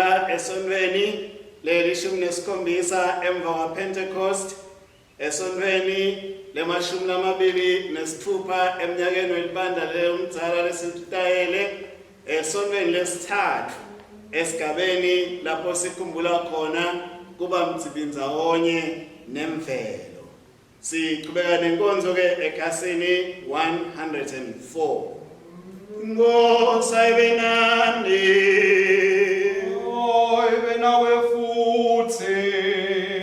Siyabonga esontweni lelishumi nesikhombisa emva kwaPentecost, esontweni le-26 eminyakeni welibandla lomdzala lesitayele, esontweni lesithathu esigabeni lapho sikhumbula khona kuba mtsibindzawonye nemvelo. Siqhubeka nenkonzo ke ekhasini 104. Nkosi ibe nani. Ibe nawe futhi.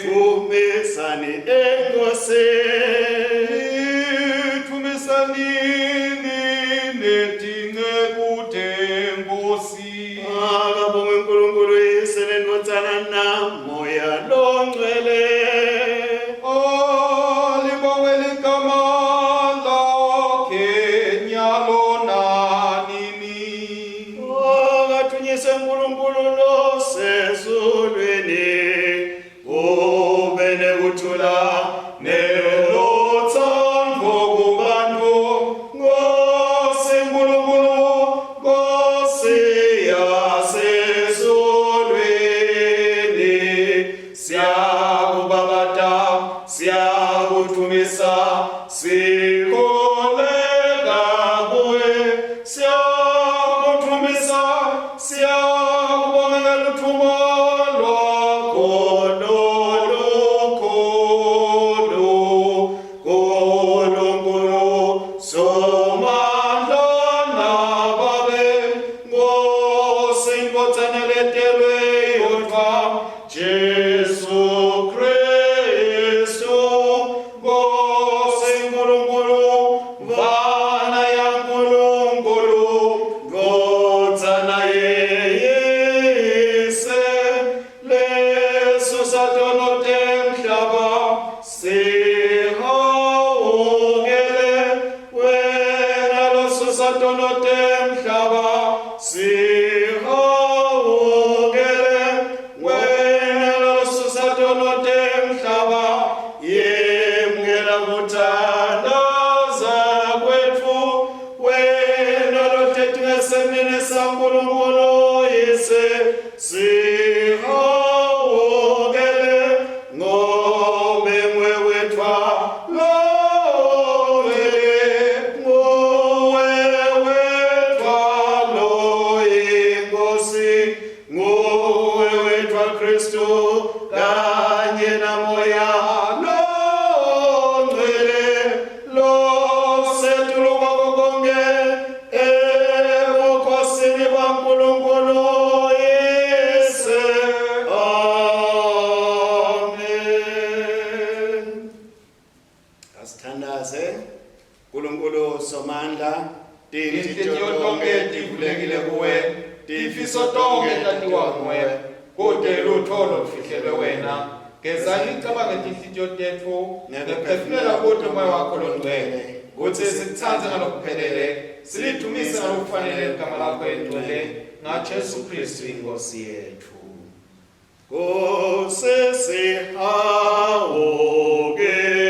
Thumisani enkosini. Thumisanini nedinge kude Nkosi. Akabonge uNkulunkulu isele ndotsana namoya longcwele. Nkulunkulu somandla, tinhliziyo tonke tivulekile kuwe, tifiso tonke tatiwa nguwe, kude lutho lufihlelwe wena. Geza licabanga tinhliziyo tetfu, ngephefumula kude umoya wakho longcwele, kutsi sikutsandze ngalokuphelele, silithumise ngalokufanele ligama lakho elingcwele, ngaJesu Kristu iNkosi yethu. Nkosi sihawukele.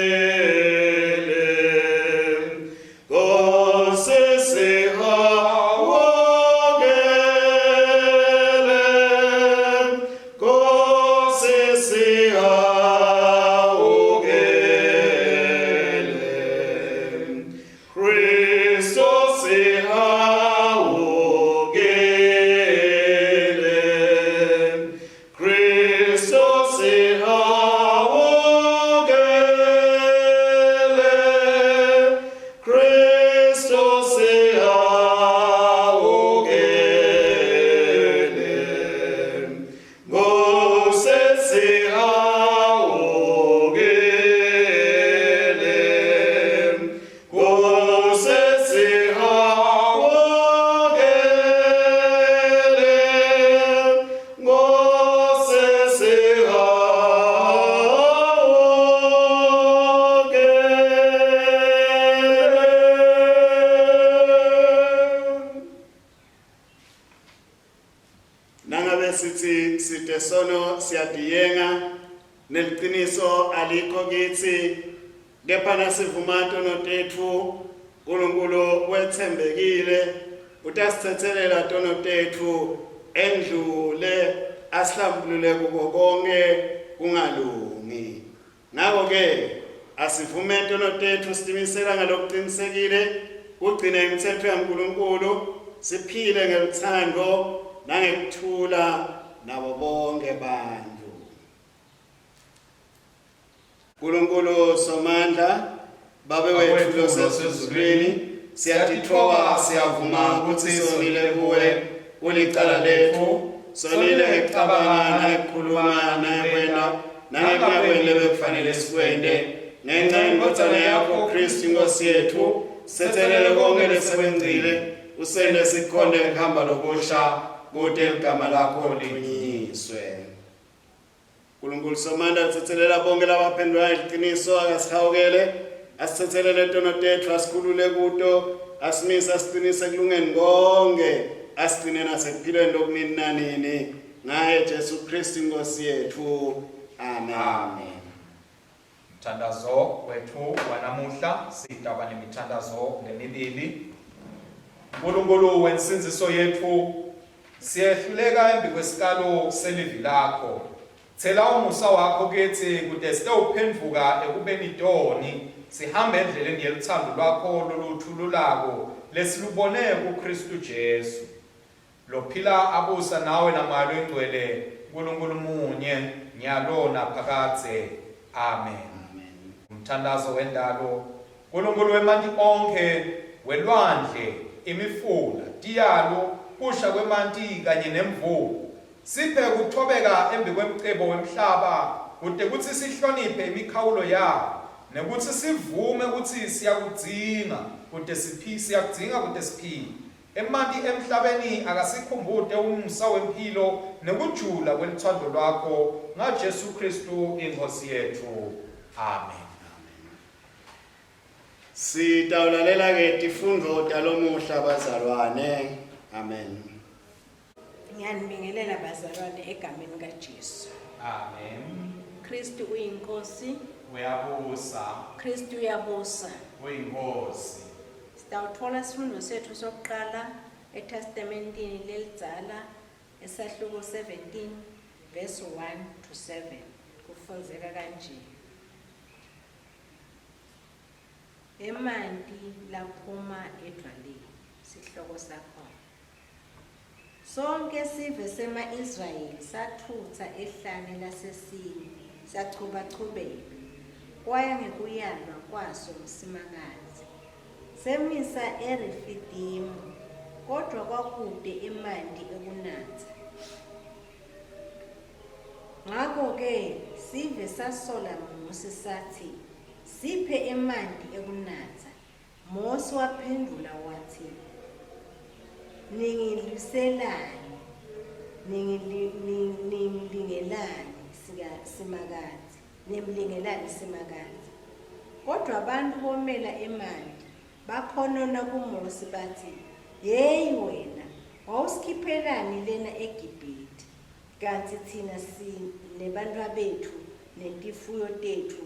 Sithi side sono siyadiyenga neliqiniso alikho kithi kepha nasivuma tono tethu uNkulunkulu wethembekile utasithathelela tono tethu endlule asihlambulule kuko konke kungalungi. Ngakho-ke asivume intonotethu simisela ngalokuqinisekile ugcine imithetho yaNkulunkulu, siphile ngeluthando nangekuthula nabo bonke bantu. Nkulunkulu Somandla, Baba wethu osezulwini, siyatithoba siyavuma ukuthi sonile kuwe kulicala lethu, sonile ngekucabanga nangekukhuluma nangekwenda nangekungakwenhle bekufanele sikwende. Ngenxa yeNkodzane yakho Kristu Inkosi yethu, sethelele konke lesekwenzile, usende sikhonde kuhamba lokusha kude igama lakho lidunyiswe. Nkulunkulu Somandla, sithethelela bonke labaphendula iqiniso akasihawukele, asithethelele intonotethu, asikhulule kuto, asimise asiqinise kulungeni konke, asigcine nasekuphilweni lokunini nanini, ngaye Jesu Kristu Inkosi yethu. Amen. Mthandazo wethu wanamuhla sidaba nemithandazo ngemibili. Nkulunkulu wensinziso yethu, siyehluleka embi kwesikalo selivi lakho. Thela umusa wakho kithi kude sitawuphendvuka ekubeni toni, sihambe endleleni yeluthando lwakho loluthululako lesilubone kuKristu Jesu. Lophila abusa nawe namalo engcwele Nkulunkulu munye nyalo naphakathe. Amen. Umthandazo wendalo, Nkulunkulu wemanti onke, welwandle, imifula, tiyalo, kusha kwemanti kanye nemvula, siphe ukuthobeka embi kwemcebo wemhlaba kude kuthi sihloniphe imikhawulo yawo, nekuthi sivume ukuthi siyakudzinga kude siphile. Emanti emhlabeni akasikhumbude umusa wempilo nekujula kweluthando lwakho ngaJesu Kristu Inkosi yethu. Amen. Sitawulalela-ke tifundvo talomuhla bazalwane. Amen. Ngiyanibingelela bazalwane egameni kaJesu. Amen. Kristu uyinkosi. Uyabusa. Kristu uyabusa. Uyinkosi. Sitawuthola isifundo sethu sokuqala eTestamentini lelidzala esahluko 17 verse 1 to 7. Kufunzeka kanje. Emanti laphuma edwaleni, sihloko sakho. Sonke sive sema-Israyeli sathutha ehlane laseSini, sachubachubela, kwaya ngekuyalwa kwaso umsimakazi. Semisa eRefidimu, kodwa kwakude emanti ekunatha. Ngakho-ke sive sasola Mose sathi, siphe emanti ekunatha. Mose waphendula wathi, ningiliselani, nimlingelani simakazi. Kodwa abantu bomela emanti bakhonona kuMose bathi, yeyi wena, wawusikhiphelani lena eGibhithe, kanti thina nebantwa bethu netifuyo tethu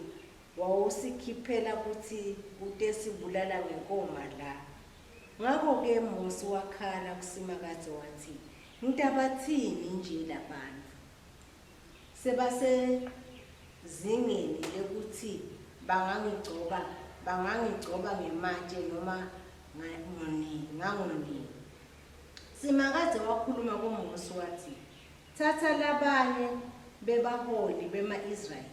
wawusikhiphela kuthi kute sibulala ngenkoma la. Ngakho-ke Mose wakhala kusimakazi wathi, ngitabathini nje labantu? Sebasezingeni lekuthi bangangigcoba ngematshe noma ngangonini. Simakazi wakhuluma kuMose wathi, thatha labanye bebaholi bema-Israyeli,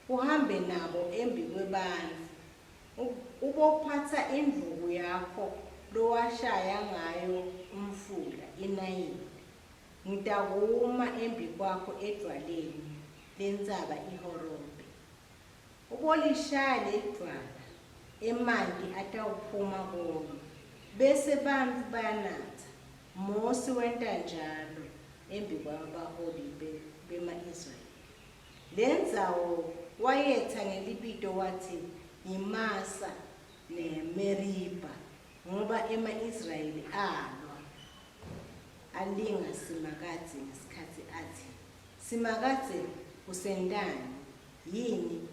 uhambe nabo embi kwebantu, ubophatha indlubu yakho lowashaya ngayo umfula iNayili. Ngitawuma embi kwakho edwaleni lentsaba iHoronbe. Ubolishaya ledwala, emanti atawuphuma konke, bese bantu bayanatha. Mose wenta njalo embi kwabaholi bema-Israyeli. Lendzawo wayetha ngelibito wathi iMasa neMeriba, ngoba ema-Israyeli alwa alinga simakazi ngesikhathi athi, simakazi usendani yini?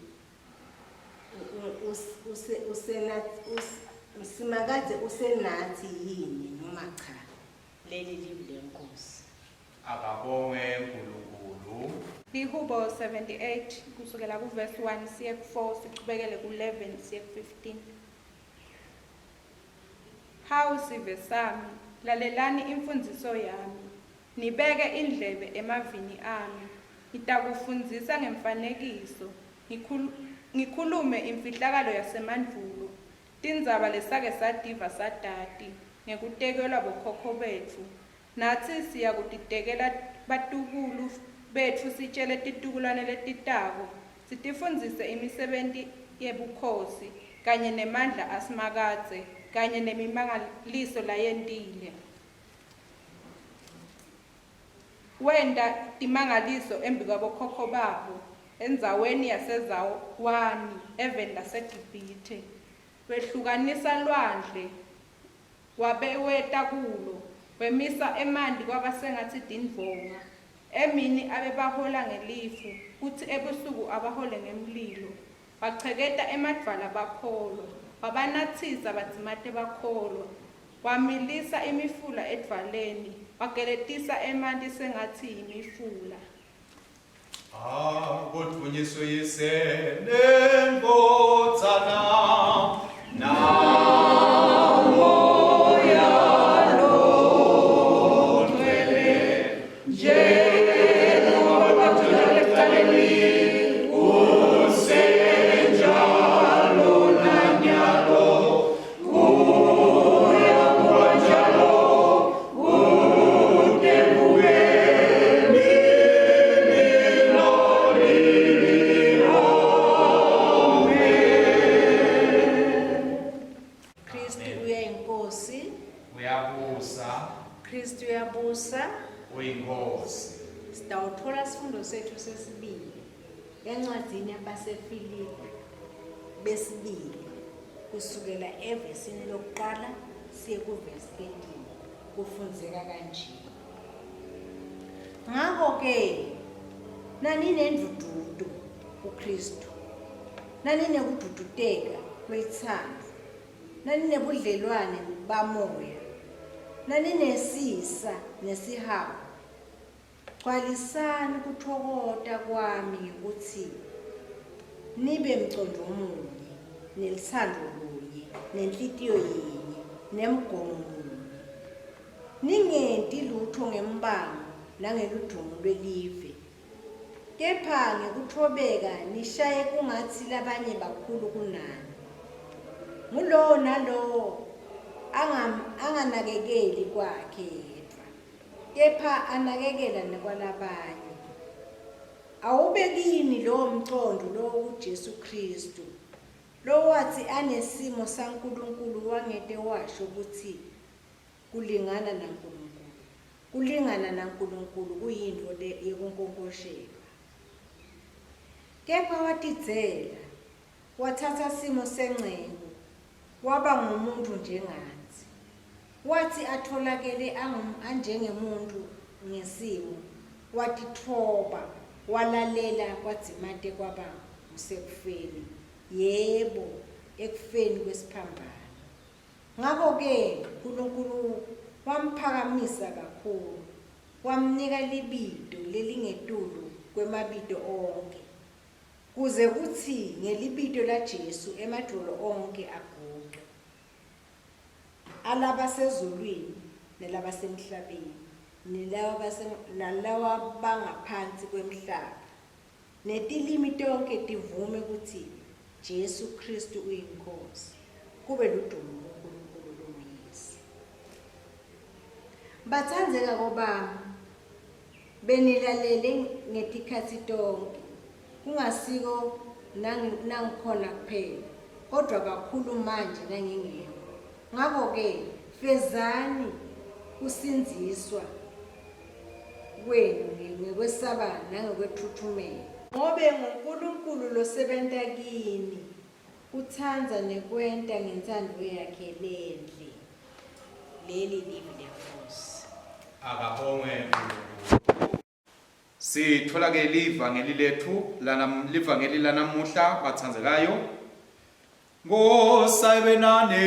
Simakazi usenathi yini noma cha? Leli livi lenkosi. Akabonge uNkulunkulu. Lihubo 78 kusukela kuverse 1 siye ku4 siqhubekele ku11 siye ku15. Hawu sive sami, lalelani imfundiso yami. Nibeke indlebe emavini ami. Ngitakufundzisa ngemfanekiso. Ngikhulume imfihlakalo yasemandulo. Tindzaba lesake sativa sadati ngekutekelwa bokhokho betfu. Nathi siya kutitekela batukulu betfu sitshele titukulwane letitako. Sitifundzise imisebenti yebukhosi kanye nemandla asimakadze kanye nemimangaliso layentile. Wenta timangaliso embi kwabokhokho babo endzaweni yasezawani eveni laseGibhithe. Wehlukanisa lwandle wabeweta kulo. Wemisa emanti kwabasengathi tindvonga. Emini abebahola ngelifu kuthi ebusuku abahole ngemlilo. Wacheketa emadvala bakholwa. Wabanathisa badzimate bakholwa. Wamilisa imifula edvaleni. Wageletisa emanti sengathi yimifula. Kodvunyiswe yisene mbodzana Kristu uyabusa. uyinkosi. Sitawuthola isifundo sethu sesibili encwadzini yabaseFilipi besibili kusukela evesini lokuqala siye kuvesi 13 kufundzeka kanje. Ngakho-ke naninendududo kuKristu, naninekudududeka kwethando, naninebudlelwane bamoya, naninesisa nesihawu, gcwalisani kuthokoza kwami ukuthi nibe mcondo munye, nelithando lunye, nenhlitiyo yinye, nemgomo munye. Ningenti lutho ngembango nangeludumo lwelive, kepha ngekuthobeka nishaye kungathi labanye bakhulu kunani. Ngulowo nalowo anganakekeli kwakhe yedwa, kepha anakekela nekwalabanye. Awubekini lowo mcondo lowo uJesu Kristu, lowo wathi anesimo saNkulunkulu wangete washo ukuthi kulingana naNkulunkulu kuyinto yekunkonkoshelwa. Kepha watidzela, wathatha simo sencengo, waba ngumuntu njengathi. Wathi atholakele anjengemuntu ngesimo, watithoba, walalela kwadzimate kwaba usekufeni, yebo ekufeni kwesiphambano. Ngakho-ke uNkulunkulu wamphakamisa kakhulu, wamnika libido lelingetulu kwemabito onke, kuze kuthi ngelibido laJesu emadolo onke aguqe, alabasezulwini nelabasemhlabeni nalawa bangaphansi kwemhlaba, netilimi tonke tivume ukuthi Jesu Kristu uyinkosi, kube ludumo loNkulunkulu loyise. Bathandzeka kobami, benilalele ngetikhathi tonke, kungasiko nangikhona kuphela, kodwa kakhulu manje nangingekho. Ngakho-ke fezani kusinziswa kwenu ngekwesaba nangekwethuthumela, ngobe nguNkulunkulu losebenta kini uthandza nekwenta ngentsandvo yakhe lenhle. Leli livi leNkosi. Akabonge uNkulunkulu. Sitholake livangeli lethu livangeli lanamuhla bathandzekayo. Ngosayibenane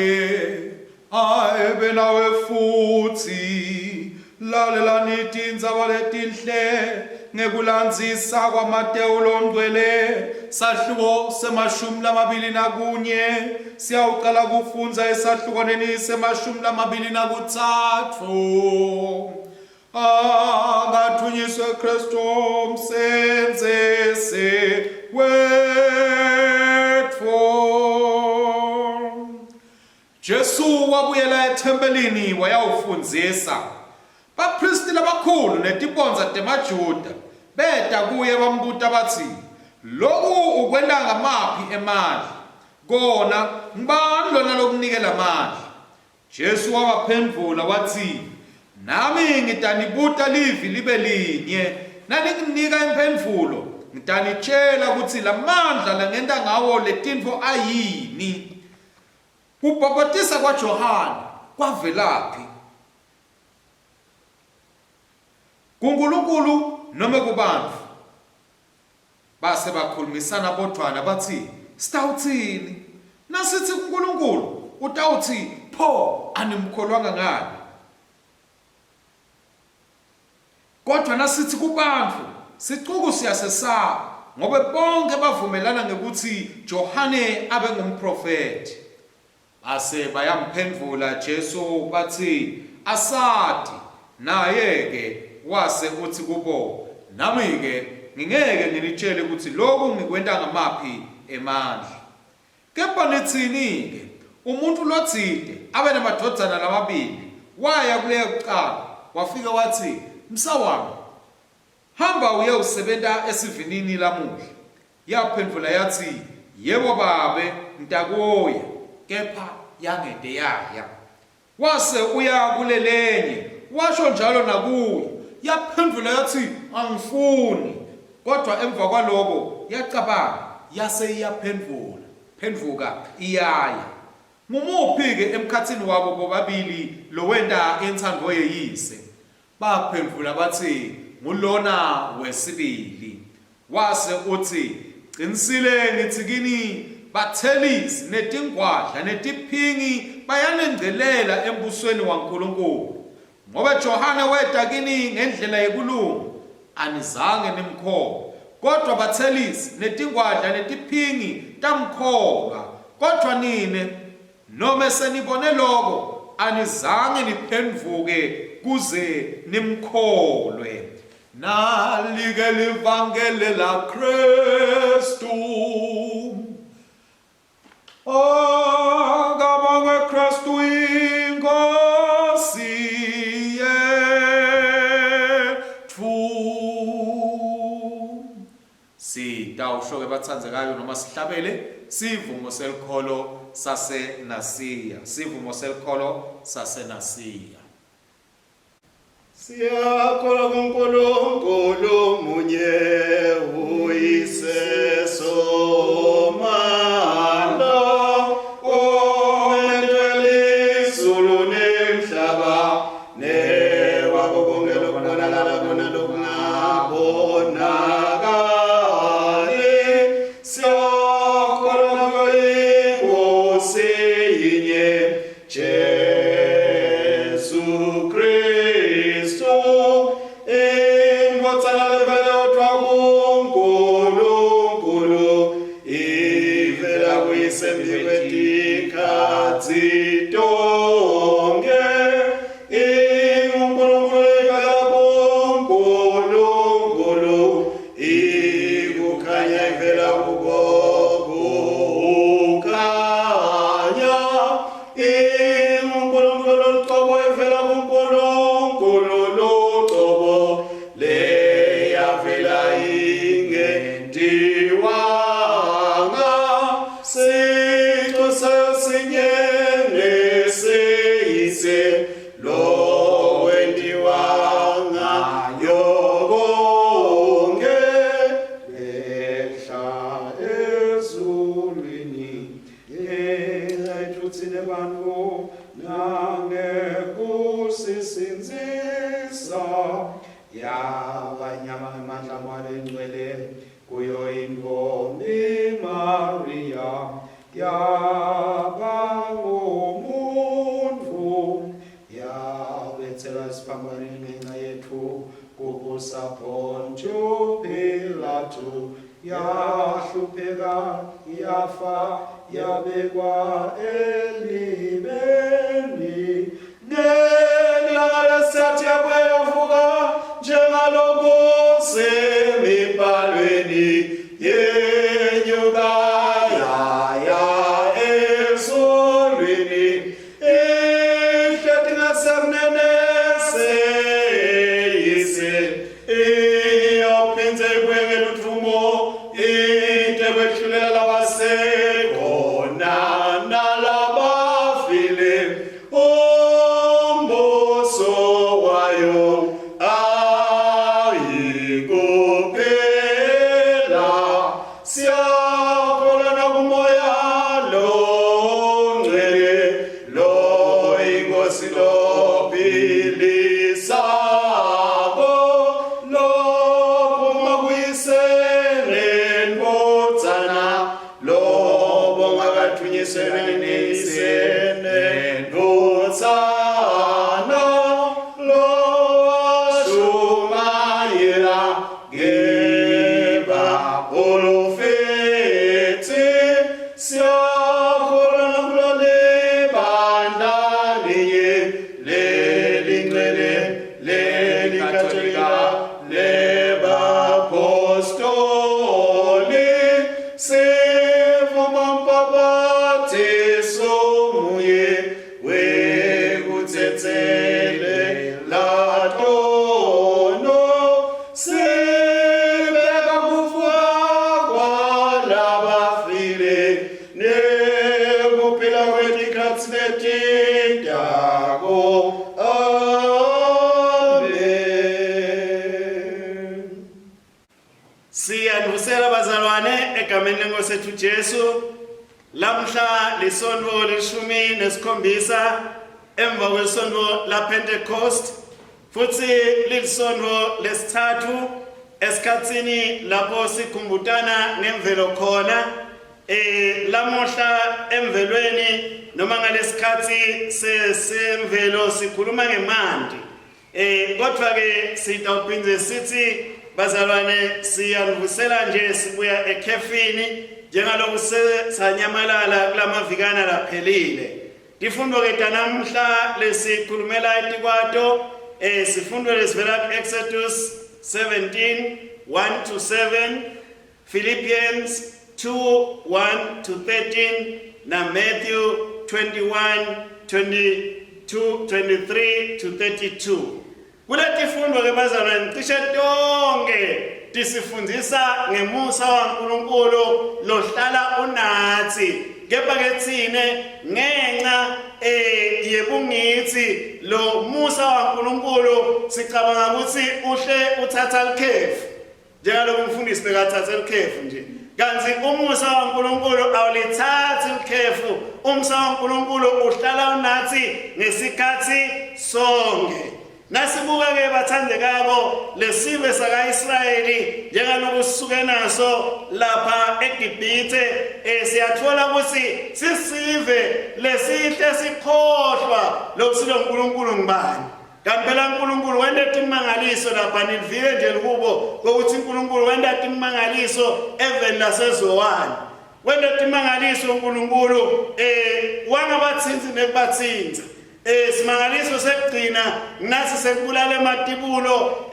ayibe nawe futhi lalelani tindzaba letinhle ngekulandzisa kwaMateyu longcwele sahluko semashumi lamabili nakunye. Siyawuqala kufundza esahlukaneni semashumi lamabili nakutsatfu. Akathunyiswe Kristu msenzisi wetfu. Jesu wabuyela ethempelini wayawufundzisa. Bapristi labakhulu netibonza temaJuda beta kuye bambuta batsi, loku ukwenta ngamaphi emandla? Kona ngibani lona lokunikela amandla? Jesu wabaphendvula watsi, nami ngitanibuta livi libe linye, naninginika imphendvulo ngitanitshela kutsi lamandla langenta ngawo letintfo ayini. Kubhabhatisa kwaJohane kwavelaphi? kuNkulunkulu noma kubantfu? Base bakhulumisana bodwana bathi, sitawutsini? Nasithi kuNkulunkulu utawuthi pho animkholwanga ngani? Kodwa nasithi kubantfu sicuku siyasesaba ngoba bonke bavumelana ngekuthi Johane abe ngumprofeti. Base bayamphendvula Jesu bathi, asati. Naye-ke wase uthi kubo, nami-ke ngingeke nginitshele ukuthi lokhu ngikwenta ngamaphi emandla. Kepha nithini-ke? Umuntu lotsite abe namadodana lamabili waya kuleyo kuqala wafika wathi, msawami, hamba uye usebenta esivinini lamuhla. Yaphendvula yathi, yebo babe, ntakuya, kepha yangede yaya. Wase uya kulelenye, washo njalo nakuyo. Yaphendvula yathi, angifuni. Kodwa emva kwaloko yacabanga yase iyaphendvuka iyaya. Ngumuphi-ke emkhathini wabo bobabili lowenta inthando yeyise? Baphendvula bathi, ngulona wesibili. Wase uthi, qinisile ngithi kini, bathelisi netingwadla netiphingi bayanengcelela embusweni waNkulunkulu. Ngoba Johane weta kini ngendlela yekulunga, anizange nimkholwa. Kodwa bathelisi netingwadla netiphingi tamkholwa. Kodwa nine noma senibone lokho anizange niphendvuke kuze nimkholwe. Nalike livangeli la Kristu. Akabongwe Kristu inkosi yethu. Sitawusho-ke bathandzekayo noma sihlabele sivumo selikholo saseNasiya. Sivumo selikholo saseNasiya. Siyakholwa kuNkulunkulu munye uyise somandla, owendele izulu nemhlaba, newakho lokubonakala khona lokungabonakali. Siyakholwa kwinkosi yinye, Jesu Kristu, indvodzana levelotwa kuNkulunkulu, ivela kuyise kwetikhatsi tonke. InguNkulunkulu ivela kuNkulunkulu, ikukhanya ivela kubo kukhanya. InguNkulunkulu luqobo ivela kuNkulunkulu luqobo, leyavela ingentiwanga. Sico sayo sinye nesiyise, lo wentiwanga yokonke. Behla ezulwini yethutsine bantfu nangekusisinzisa, yabanyama ngemandla mwalengcwele kuyo intombi Maria, yaba ngumuntu, yabethelwa esiphambanweni usaPontio Pilato yahlupheka yafa yabekwa elibeni ngelanga lesithathu yavuka njengalokhu semibhalweni yenyuka yaya ezulwini ihleti ngasemnene seyise iyophinze ikwekela uthumo into ekwehlulela labasekhona nalabafile umbuso wayo ayikuphela siyakholana kumoya longcwele lo inkosi lophilisako lophuma kuyisengenibotsana lobo ngakathunyisengenisenenbotsana lo shumayela ngebaprofethi siyakholana kulale bandla linye lelingcwele lelikatolika lebapostoli sivuma mpapathiso muye wekutsetsele latono sibeka kufa kwalabafile nekuphila kwetikhatsi letindako amen. Siyanibusela bazalwane egameni lenkosi yethu Jesu lamhla lisonto leshumi nesikhombisa emva kwesonto la Pentecost futhi lilisonto lesithathu esikhatsini lapho sikhumbutana ngemvelo khona lamuhla emvelweni noma ngalesikhathi semvelo sikhuluma ngemanti kodwa ke sitawuphinze sithi bazalwane siyanivusela nje sibuya ekhefini njengaloku sanyamalala kulamavikana laphelile tifundo ke namhla lesikhulumela etikwato sifundo lesivela Exodus 17 1-7 Philippians 2:1-13 na Matthew 21:23-32 kuleti fundo ke bazalwane cishe tonke tisifundisa ngemusa waNkulunkulu lohlala unathi kepha ke thine ngenxa yebungithi lo musa waNkulunkulu sicabanga ukuthi uhle uthatha likhefu njengaloku umfundisi bekathatha likhefu nje kanti umusa waNkulunkulu awulithathi likhefu umusa waNkulunkulu uhlala unathi ngesikhathi sonke nasibuka ke bathandekabo lesive sakaIsrayeli njengaloku sisuke naso lapha eGibhithe siyathola ukuthi sisive lesihle sikhohlwa lokusilo uNkulunkulu ngibani kampela uNkulunkulu wenda timangaliso lapha nivike nje kubo ukuthi uNkulunkulu wenda timangaliso even lasezowani wenda timangaliso uNkulunkulu wangabathinzi nekubathinza simangaliso sekugcina nathi sekubulala ematibulo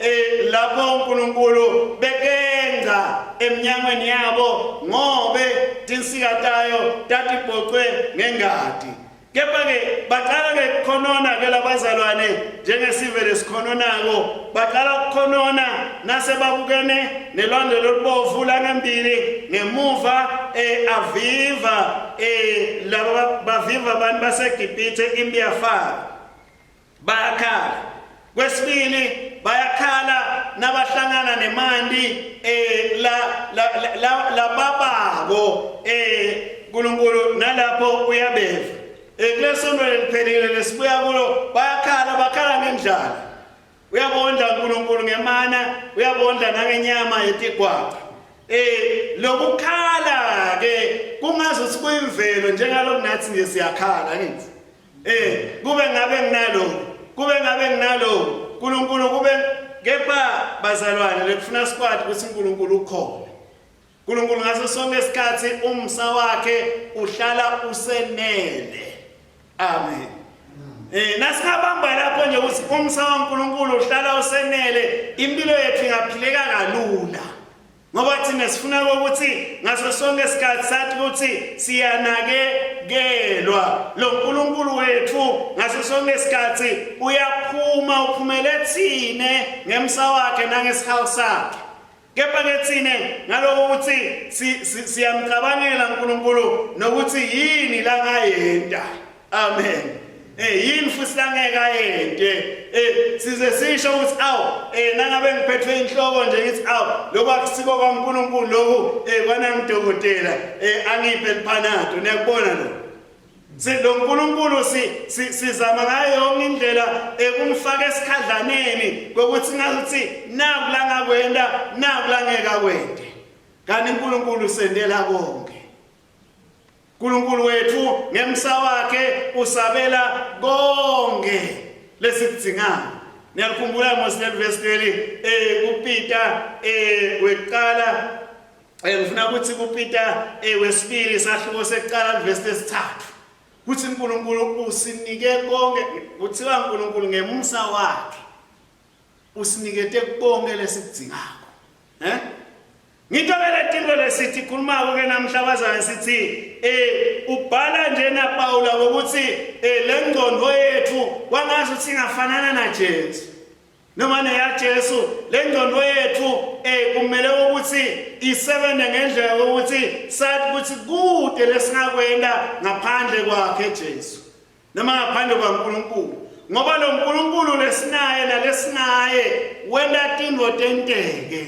lapho uNkulunkulu bekenza eminyangweni yabo ngobe tinsikatayo tatibhocwe ngengadi kepha ke baqala ke khonona ke labazalwane njengesive lesikhononako baqala ukukhonona nasebabukene nelwandle lolubovu langembili ngemuva aviva laba baviva abantu baseGibhithe impi yafaka bayakhala kwesibili bayakhala nabahlangana nemandi la bababo uNkulunkulu nalapho uyabeva kulesonto leliphelile lesibuya kulo bayakhala bakhala ngendlala uyabondla uNkulunkulu ngemana uyabondla nangenyama yetigwaqo lokukhala ke kungaze sikuyimvelo njengalo nathi nje siyakhala ngithi kube ngabe nginalo uNkulunkulu kube kepha bazalwane lekufuna sikwati ukuthi uNkulunkulu ukhona. uNkulunkulu ngaso sonke isikhathi umsa wakhe uhlala usenele. Amen. Nasingabamba lapho nje ukuthi umsa kaNkulunkulu uhlala usenele, impilo yethu ingaphileka kalula. Ngoba thina sifuna ukuthi ngaso sonke isikhathi sathi ukuthi siyanakekelwa. Lo uNkulunkulu wethu ngaso sonke isikhathi uyaphuma uphumele thine ngemsa wakhe nangesihawu sakhe. Kepha ke thina ngaloko ukuthi siyamcabangela uNkulunkulu nokuthi yini la ngayenda. Amen. Yini futhi la ngeka yente. Size sisho ukuthi nangabe ngiphethwe inhloko nje ngithi lokho akusiko kwaNkulunkulu lokho kwana ngidokotela angiphe liphanato. Niyakubona lo. Lo uNkulunkulu sizama ngayo yonke indlela kumfaka esikhadlaneni kokuthi ngazuthi naku la ngakwenda naku la ngeka kwende. Kanti uNkulunkulu usendela konke. uNkulunkulu wethu ngemsa wakhe usabela konke lesikudingayo. Niyakhumbula Moses verse kuPeter weqala ngifuna ukuthi kuPeter wesibili sahluko seqala verse 3 kuthi uNkulunkulu usinike konke. Kuthiwa uNkulunkulu ngemsa wakhe usinikete konke lesikudingako. Ngitobele tinto lesithi khuluma ke namhlabazana sithi ubhala nje na Paula ukuthi le ngcondo yethu kwangazi ukuthi ingafanana na Jesu noma neya Jesu. Le ngcondo yethu kumele ukuthi isebenze ngendlela yokuthi sathi ukuthi kude lesingakwenda ngaphandle kwakhe Jesu noma ngaphandle kwaNkulunkulu. Ngoba lo uNkulunkulu lesinaye nalesinaye wenda tinto tenteke.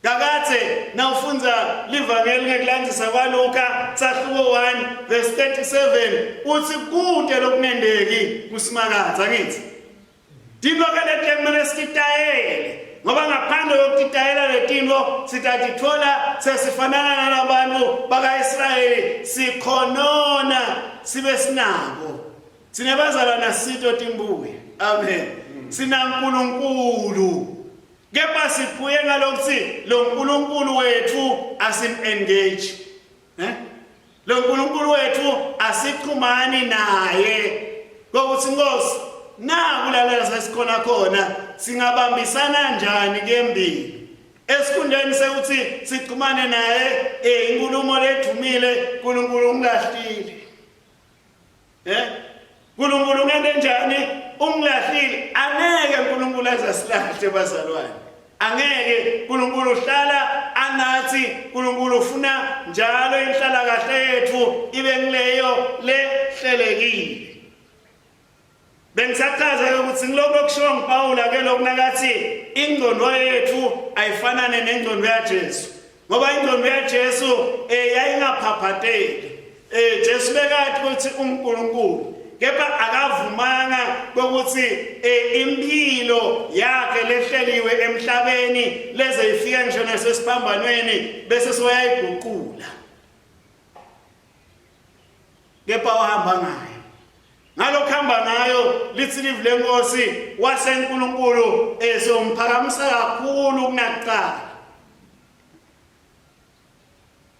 Kakathe nawufunza livangeli ngekulandisa kwaLuka sahluko 1 verse 37 uthi kude lokunendeki kusimakatha ngithi. Dinto ke kumele sitayele ngoba ngaphandle kokutayela letinto sitatithola sesifanana nalabantu bakaIsrayeli sikhonona sibe sinabo. Sinebazalwana sito timbuye. Amen. Sina uNkulunkulu. Kepha siphuye ngalokuthi lo uNkulunkulu wethu asim-engage. Lo uNkulunkulu wethu asichumani naye. Kokuthi Nkosi nakulalela sasikhona khona singabambisana njani kembili. Esikhundeni sekuthi sichumane naye inkulumo ledumile uNkulunkulu ungahlile. uNkulunkulu ngende njani ungilahlile. Angeke uNkulunkulu azasilahle bazalwane. Angeke. uNkulunkulu uhlala anathi. uNkulunkulu ufuna njalo inhlala kahle yethu ibe ngileyo lehlelekile. Bengisachaza ukuthi ngiloko kushiwo nguPaula ke lokho nakathi ingcondo yethu ayifanane nengcondo yaJesu. Ngoba ingcondo yaJesu yayingaphaphatheli. Jesu bekathi ukuthi uNkulunkulu kepha akavumanga ukuthi impilo yakhe lehleliwe emhlabeni leze ifike ngisho nasesiphambanweni bese soyayiguqula. Kepha wahamba ngayo. Ngalokho hamba ngayo lithi live lenkosi waseNkulunkulu somphakamisa kakhulu kunakuqala.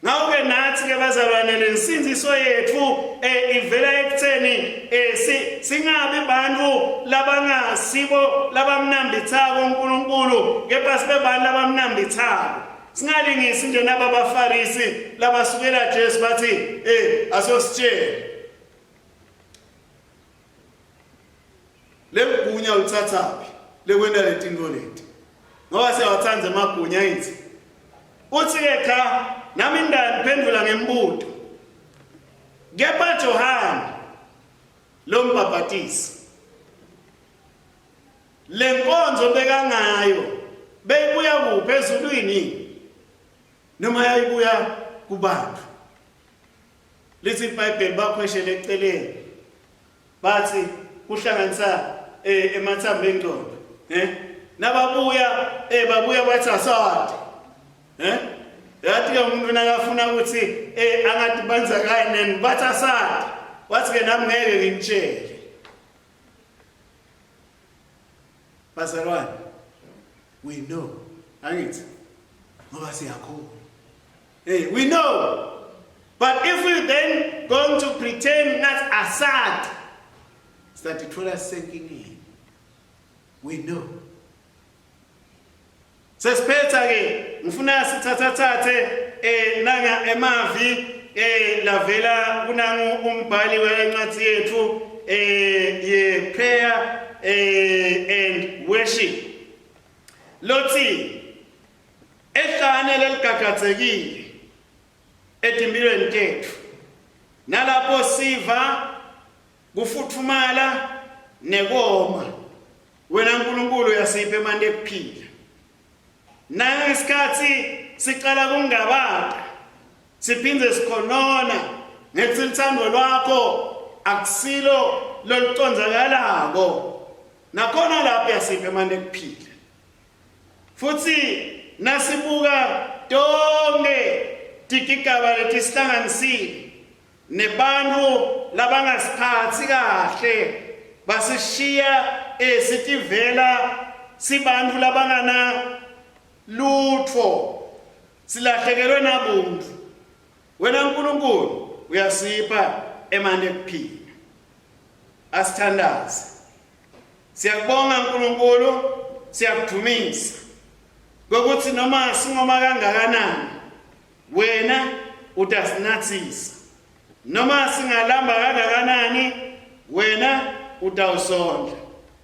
Ngawuke nathi ke bazalwane lensinziso yethu ivela ekutheni singabi bantu labangasibo labamnambithako uNkulunkulu kepha sibe bantu labamnambithako. Singalingisi nje naba baFarisi labasukela Jesu bathi asositshela legunya uthathaphi lekwenda letinto leti. Ngoba siyawathanda amagunya yithi uthi ke cha nami ngiphendula ngembuto. Kepha Johana lo mbhaphathisi lenkonzo bekangayo beyibuya kuphi ezulwini noma yayibuya kubantu. Lithi iBhayibheli bakhweshela eceleni bathi kuhlanganisa emathamba engqondo nababuya babuya bathi asawadi yathi ke umuntu nakafuna ukuthi angadibanza kanye bathi asadi wathi ke nami ngeke ngitshele. Bazalwane, we know. Angithi? Ngoba siyakhona. Hey, we know. But if we then going to pretend not Assad, start to tell us sinking in. We know. Sesiphetha ke ngifuna sithathe nanga emavi lavela kunangu umbhali wencwadi yethu ye prayer and worship. Lothi ehlane leligagathekile etimpilweni tethu nalapho siva kufuthumala nekoma wena uNkulunkulu uyasipha imali ekuphila nangesikhathi sicala kungabata siphindze sikhonona ngethi lithando lwakho akusilo loluconzakalako nakhona lapho yasipha imali ekuphila futhi nasibuka tonke tikigaba letisihlanganisile nebantu labangasiphathi kahle basishiya sitivela sibantu labangana lutho silahlekelwe nabuntu wena uNkulunkulu uyasipha emande kuphila asithandaze siyakubonga uNkulunkulu siyakudumisa ngokuthi noma singoma kangakanani wena utasinathisa noma singalamba kangakanani wena utawusondla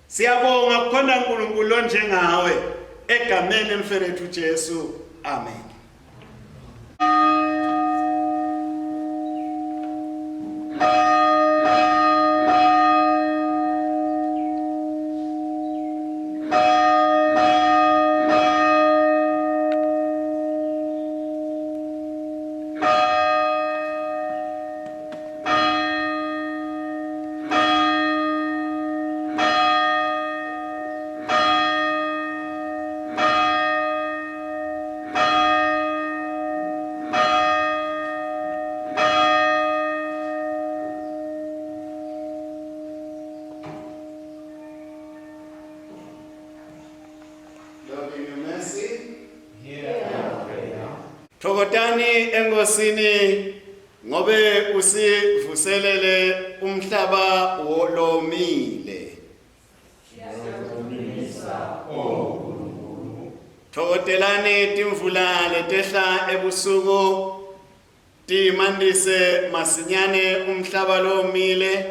siyabonga kukhona uNkulunkulu onjengawe egameni lemfelethu Jesu amen. Thokotani engosini ngobe usivuselele umhlaba wolomile. Thokotelani timvula letehla ebusuku timandise masinyane umhlaba lomile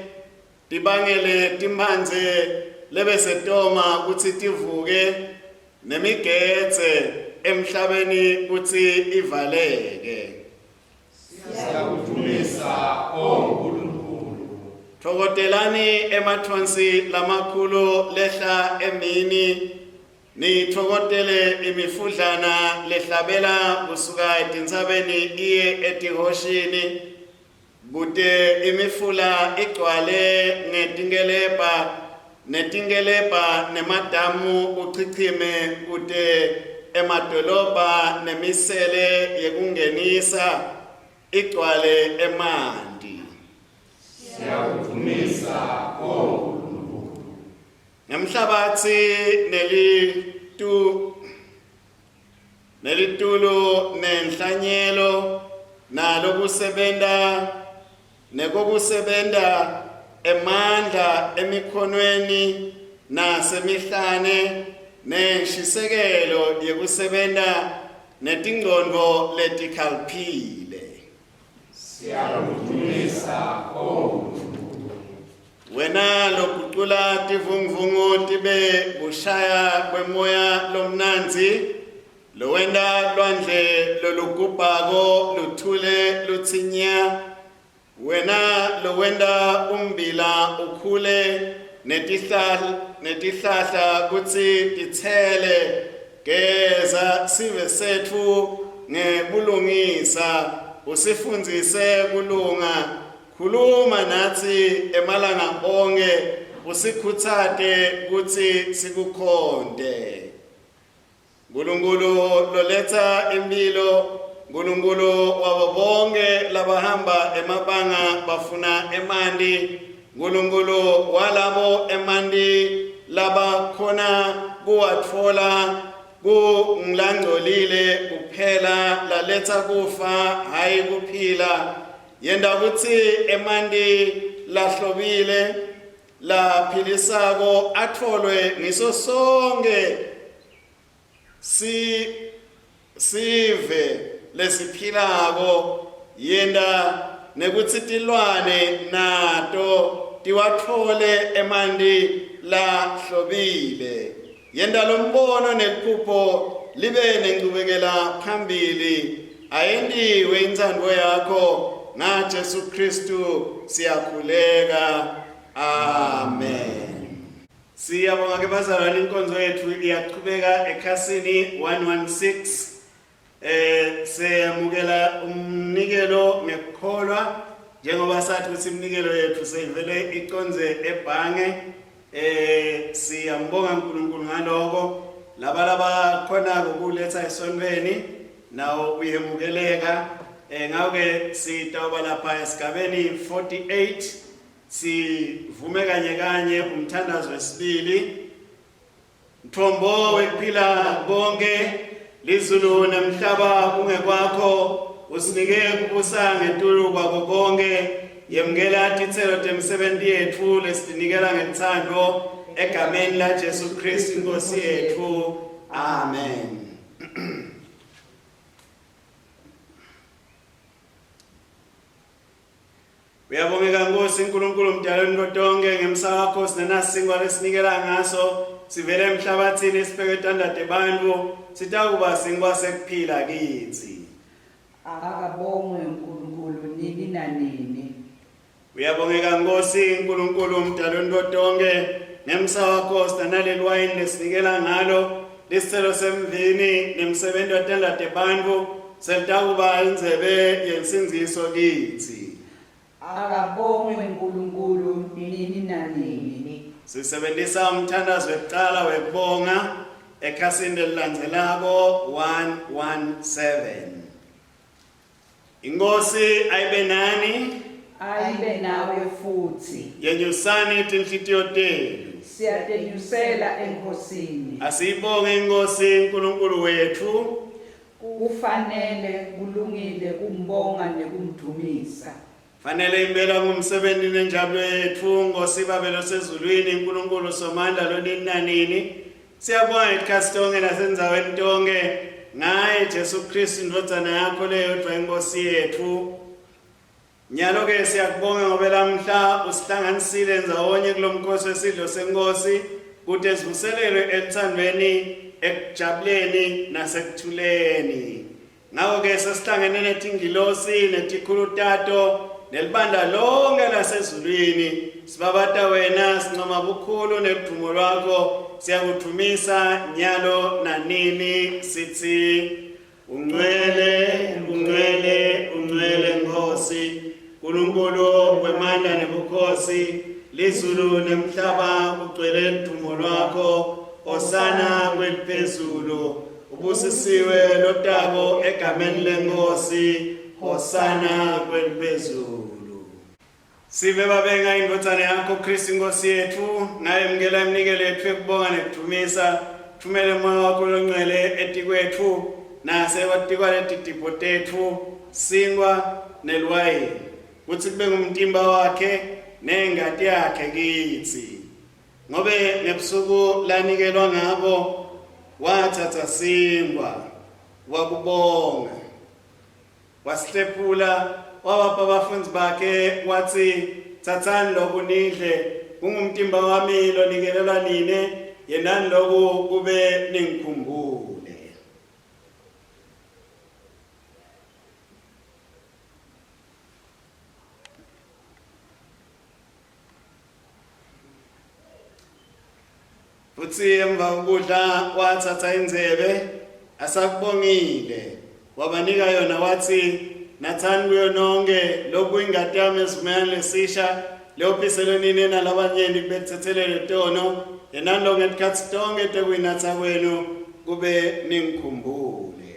tibangele timbanze lebesetoma kutsi tivuke nemigetse emhlabeni kutsi ivaleke. Siyakudumisa oNkulunkulu. Thokotelani emathonsi lamakhulu lehla emini nithokotele imifudlana lehlabela kusuka etintsabeni iye etihoshini kute imifula igcwale netingelepa nemadamu uchichime kute emadolobha nemisele yekungenisa igcwale emanti. Siyakudumisa oNkulunkulu. Nemhlabatsi nelitulo nenhlanyelo nalo kusebenta nekokusebenta emandla emikhonweni nasemihlane neshisekelo yekusebenta netingqondo letikhaliphile. Siyakudumisa oNkulunkulu. Wena lokucula tivungvungu tibe bushaya kwemoya lomnanzi lowenda lwandle lolugubhako luthule lutsinya wena lowenda umbila ukhule netihlahla kutsi titsele geza sive setfu ngebulungisa usifundzise kulunga khuluma natsi emalanga onke usikhutsate kutsi sikukhonde. Nkulunkulu loletsa impilo Nkulunkulu wabo bonke labahamba emabanga bafuna emanti Nkulunkulu walabo emanti laba khona kuwatfola kungilangcolile kuphela laletha kufa hayi kuphila yenda kutsi emanti lahlobile laphilisako atfolwe ngiso sonke sive lesiphilako yenda nekutsi tilwane nato tiwatfole emanti lahlobile yenda lombono neliphupho libe nengcubekela phambili ayendiwe intsandvo yakho ngaJesu Kristu siyakhuleka amen. Siyabonga ke bazalwane inkonzo yethu iyaqhubeka ekhasini 116 seyamukela umnikelo ngekukholwa njengoba sathi ukuthi imnikelo yethu seyivele iconze ebhange siyambonga uNkulunkulu ngaloko laba khona ukuletha esontweni nawo uyemukeleka ngake sitawuba lapha esigabeni 48 sivume kanye umthandazo wesibili mthombo wekuphila bonke lizulu nemhlaba kungekwakho usinike kubusa ngetulu kwako konke yemukela titselo temsebenzi yethu lesinikela ngethando egameni la Jesu Kristu Nkosi yethu amen. Uyabongeka Nkosi uNkulunkulu mdalweni kotonke ngemsa wakho sinenasingwa lesinikela ngaso sivele emhlabathini sibheke tandade bantfu sitakuba singwa sekuphila kithi. Akabongwe uNkulunkulu nini nanini. Uyabongeka Nkosi uNkulunkulu mdalweni kotonke ngemsa wakho sinaleli wayini lesinikela ngalo lesicelo semvini nemsebenzi watandade bantfu selitakuba indzebe yensinziso kithi. Akabongwe uNkulunkulu nini nanini. Sisebenzisa umthandazo wekuqala wekubonga ekhasini elilandzelako 117. Inkosi ayibe nani Ayibe nawe futhi. yenyusani tinhlitiyo tenu Siyatenyusela enkosini. asiyibonge inkosi uNkulunkulu wethu Kufanele kulungile kumbonga nekumdumisa. fanele impela ngumsebenzi nenjabulo yethu Nkosi babelo sezulwini uNkulunkulu somandla lonini nanini siyabonga ikhasi tonke nasendzaweni tonke ngaye Jesu Kristu indodzana yakho leyodwa inkosi yethu nyalo ke siyakubonga ngoba lamhla usihlanganisile ndzawonye kulomkhosi wesidlo senkosi kude sivuselelwe ethandweni ekujabuleni nasekuthuleni ngako ke sesihlangene netingilosi netikhulu tato nelibandla lonke lasezulwini sibabata wena sincoma bukhulu nedumo lwakho siyakuthumisa nyalo nanini sithi ungcwele ungcwele ungcwele Nkosi uNkulunkulu wemandla nebukhosi lizulu nemhlaba ugcwele udumo lwakho osana kweliphezulu ubusisiwe lotabo egameni leNkosi hosana kweliphezulu. Sive babenga indodzana yakho Kristu Nkosi yethu ngayemukela imnikelo yethu yokubonga nekuthumisa thumele moya wakho longcwele etikwethu nasewatikwa letidipho tethu singwa nelwayini kuthi kube ngumtimba wakhe nengati yakhe kithi ngobe ngebusuku lanikelwa ngabo wathatha singwa wakubonga wasihlephula wabapha abafundzi bakhe wathi thathani lokhu nidle kungumtimba wami lonikelelwa nine yenani lokhu kube ningikhumbule. Futhi emva kokudla wathatha inzebe asakubongile wabanika yona wathi nathani kuyo nonke lokhu ingati yami esivumelwano lesisha leophiselo nini nalabanyeni kubethethelele tono yenani lonke isikhathi tonke tekuyinatha kwenu kube ningikhumbule.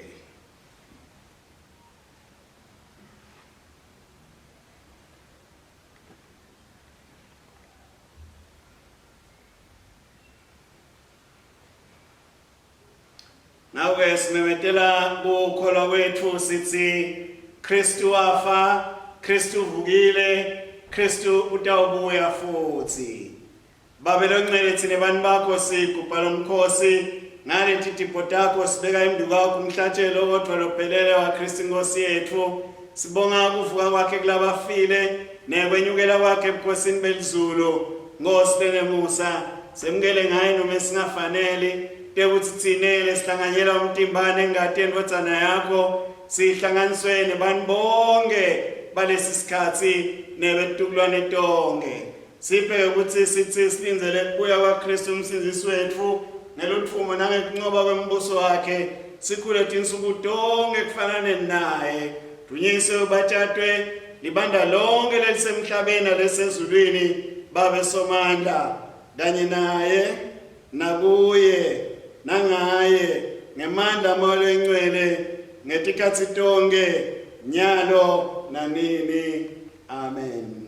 Nawe simemetela kukholwa kwethu sithi Kristu wafa, Kristu uvukile, Kristu utawubuya futhi. Babe longcwele thina bantu bakho sigubha lomkhosi ngalethi tipho takho sibeka imduku yakho umhlatshelo kodwa lophelele wa Kristu Nkosi yethu. Sibonga ukuvuka kwakhe kulabafile nekwenyukela kwakhe ebukhosini belizulu. Nkosi lenemusa semukele ngaye noma singafanele tekuthi tsinele sihlanganyela umtimbane engati yendodzana yakho sihlanganiswe nebantu bonke balesi sikhathi nebetukulwane tonke. Siphe ukuthi sithi silinzele kubuya kwaKristu umsindisi wethu nelutfumo nangekunqoba kwembuso wakhe sikhule tinsuku tonke kufanane naye. Dunyiswe ubatshatwe libanda lonke lelisemhlabeni lesezulwini babe somandla kanye naye nakuye nangaye ngemandla amalo engcwele ngetikhathi tonke nyalo nanini. Amen.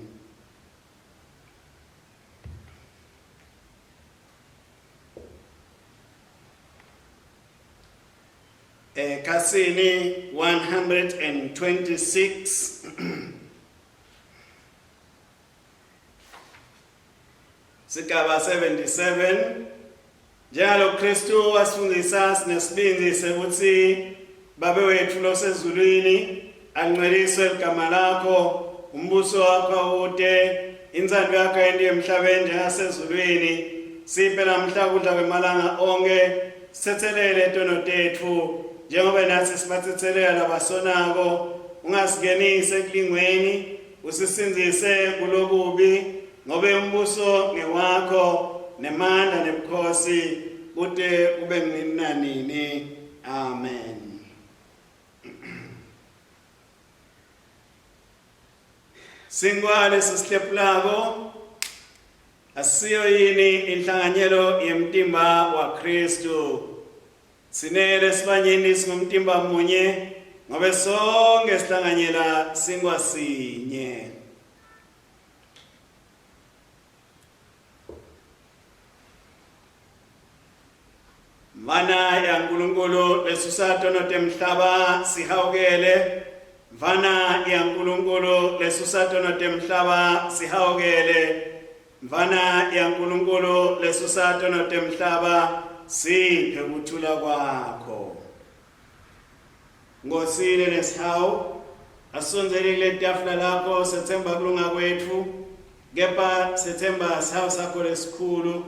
Kasini 126 sigaba 77. Njalo Kristu wasifundisa sinesibindi sekuthi babe wethu losezulwini angcweliswe igama lakho, umbuso wakho ude, inzalo yakho yende emhlabeni njengasezulwini. Siphe namhla ukudla kwemalanga onke, sithethelele etono tethu njengoba nathi sibathethelela labasonako. Ungasingenisi ekulingweni, usisinzise kulokubi, ngoba umbuso ngewakho nemandla nebukhosi kude kube nini nanini. Amen. Singwale sisihlephulako asiyo yini inhlanganyelo yemtimba wa Kristu. Sinele sibanyeni singumtimba munye ngobe sonke sihlanganyela singwasinye. Vana ya Nkulunkulu lesusato notemhlaba sihawukele. Vana ya Nkulunkulu lesusato notemhlaba sihawukele. Vana ya Nkulunkulu lesusato notemhlaba siphe ukuthula kwakho. Ngosile nesihawu asonzelile itafula lakho sethemba kulunga kwethu, kepha sethemba sihawu sakho lesikhulu.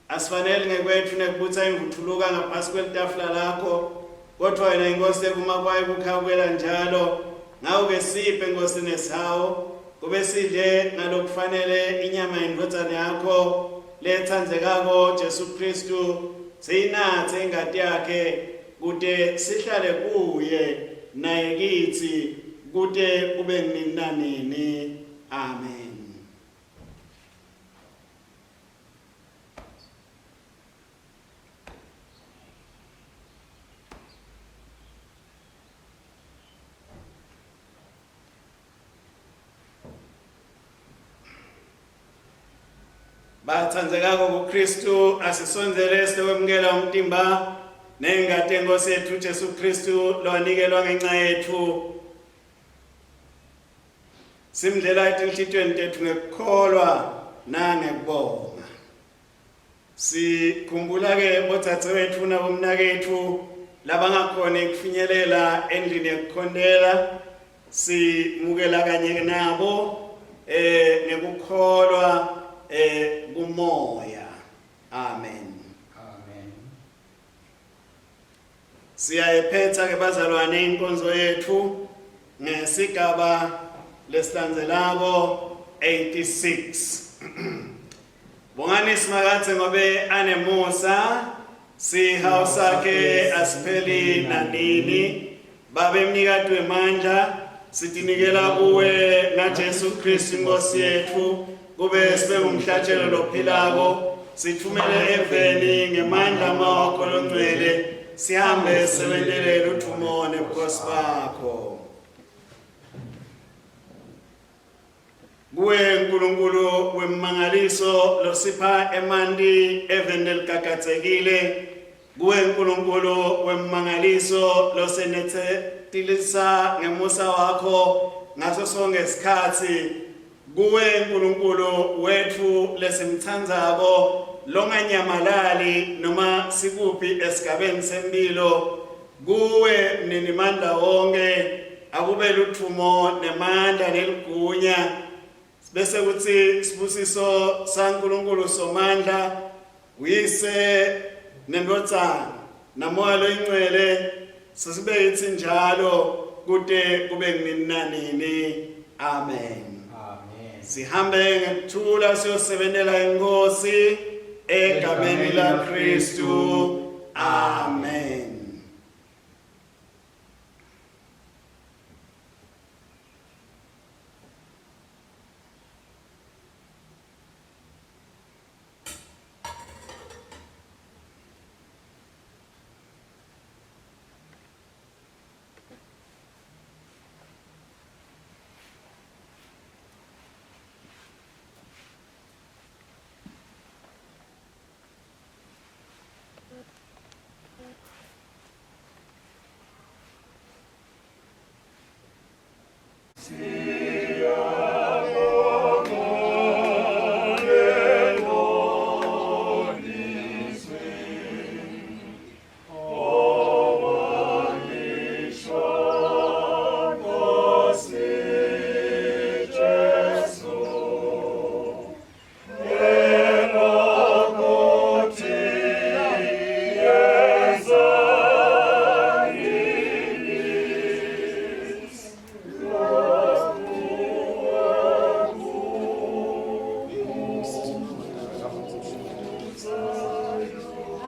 Asifanele ngekwethu nekubutha imvuthuluka ngaphasi kwelitafula lakho, kodwa wena inkosi ekuma kwayo kukhawukela njalo. Ngawe siphe Nkosi nesihawu kube sidle ngalokufanele inyama yendodzana yakho lethandzekako Jesu Kristu, siyinathe ingati yakhe kude sihlale kuye naye kithi kude kube nini nanini. Amen. Bathandzekako kuKristu asisonzele sikwemukela umtimba nengati yenkosi yethu Jesu Kristu lowanikelwa ngenxa yethu. Simdlela etinhlitweni tethu ngekukholwa nangekubonga. Sikhumbula-ke bodzadzewethu nabomnakethu labangakhona ekufinyelela endlini yekukhondela. Simukela kanye nabo ngekukholwa kumoya. Amen. Amen. Siyayiphetha ke bazalwane inkonzo yethu ngesigaba lesilandzelako 86. Bongani simakathe ngobe anemusa, sihawu sakhe asipheli nanini. Babe mnikati wemandla sitinikela kuwe ngaJesu Kristu Nkosi yethu, kube sibe umhlatshelo lophilako. Sithumele eveni ngemandla amawakho longcwele, sihambe sebendelela uthumo nebukhosi bakho. Kuwe Nkulunkulu wemangaliso losipha emanti eveni eligagadzekile, kuwe uNkulunkulu wemangaliso losenethelisa ngemusa wakho ngaso sonke isikhathi. Kuwe uNkulunkulu wethu lesimthandzako longanyamalali noma sikuphi esigabeni sempilo. Kuwe mninimandla wonke akube luthumo nemandla neligunya. Bese kuthi sibusiso saNkulunkulu somandla uyise nendodzana namoya loyingcwele sisibe yithi njalo kude kube kunini nanini. Amen. Sihambe ngekuthula siyosebenzela inkosi egameni laKristu. Amen.